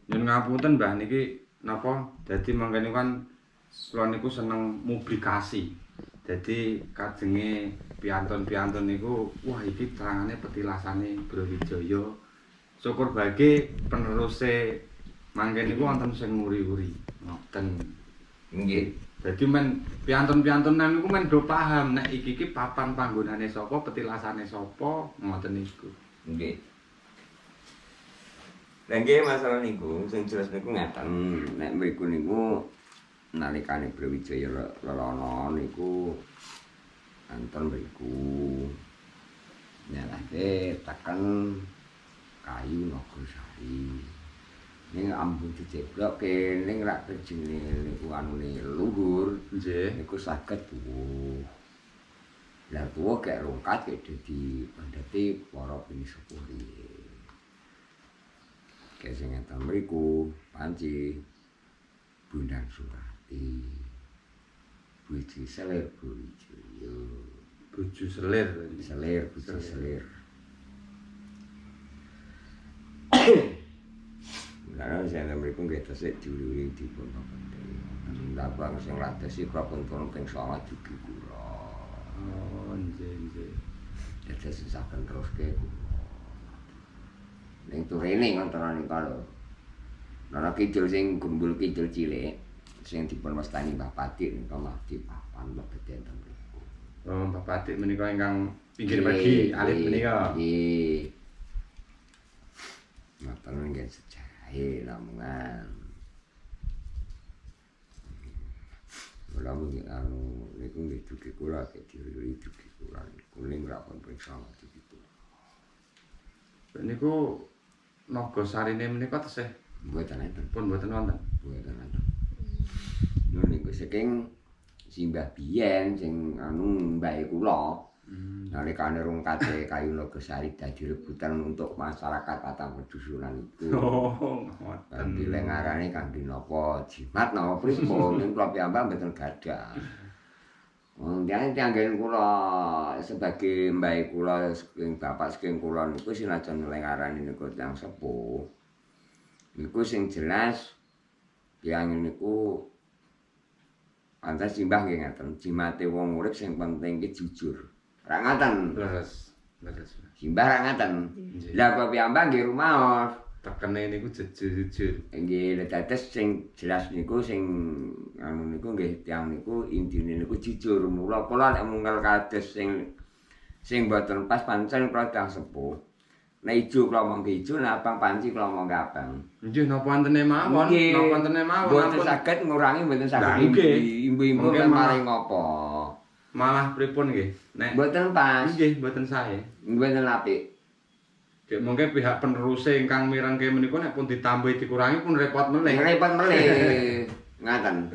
Nyun ngapunten Mbah niki napa dadi mangkene kan kula niku seneng publikasi. Dadi kajenge piantun-piantun niku wah iki terangane petilasane Brawijaya. Syukur bagi peneruse mangkene niku wonten sing nguri-uri. Ngoten. Nggih. Dadi men piantun-piantunan niku men do paham nek iki papan panggonane sapa, petilasane sapa, ngoten niku. Nggih. Lah nggih masalah niku sing jelas niku ngaten nek mriku niku nalikane Brawijaya lelono niku anten mriku nyalahke teken kayu Nagosari. Ning ampun dijeblok kene rak kejene niku anune luhur Nggih. niku saged tuwuh. Lah tuwuh kek rungkat kek dadi pendhete para pinisepuh riyin. Sing ngeten mriku panci Bundang Surati Bojo Selir Brawijaya Bojo Selir. Bojo Selir. Lah saya mriku nggih tesih diuri dipun pepeti. Labang sing latesi prapun ping 9 dugi kula. Oh, nggih. Dados saben teruske kula. Ning turene ngoten niku lho. Nara kidul sing gumbul kidul cilik sing dipun wastani Mbah Patik niku mah dipapan lebet enten mriku. Oh, Mbah Patik menika ingkang pinggir pagi alit menika. Nggih. Ngoten nggih sejahe lamungan. Kula mung anu niku nggih dugi kula kek diuri dugi kula niku ning rapun periksa dugi kula. Niku Nagosarine menika tesih Mboten enten. pun mboten wonten. Mboten enten. Niku saking simbah biyen sing anu mbahe kula. Nalikane rungkate kayu Nagosari dadi rebutan untuk masyarakat patang pedusunan itu. Oh, ngoten. Kanthi lengarane kanthi napa jimat napa pripun ning kula piyambak mboten gadah. Tiang-tianggen kula sebagai mbahe kula saking bapak saking kula niku sinajan lengarane niku tiyang sepuh. Niku sing jelas tiyang niku pantes simbah nggih ngaten, jimate wong urip sing penting ki jujur. Ra ngaten. Leres. Simbah ra ngaten. Lah kok piyambak nggih rumaos. Tekene niku jujur. Nggih, dados sing jelas niku sing anu niku nggih tiyang niku intine niku jujur. Mula kula nek mungkel kados sing mboten pas pancen kula tiyang sepuh. Nek ijo kula monggo ijo, nek abang panci kula monggo abang. Nggih napa wantene mawon, napa wantene mawon. Mboten saged ngurangi, mboten saged imbu-imbu paring ngopo. Malah pripun nggih? Nek Mboten pas. nggih mboten sae. Mboten apik. Dek mungkin pihak peneruse ingkang mirengke menika nek pun ditambahi dikurangi pun repot meneh. Repot melih. Ngaten.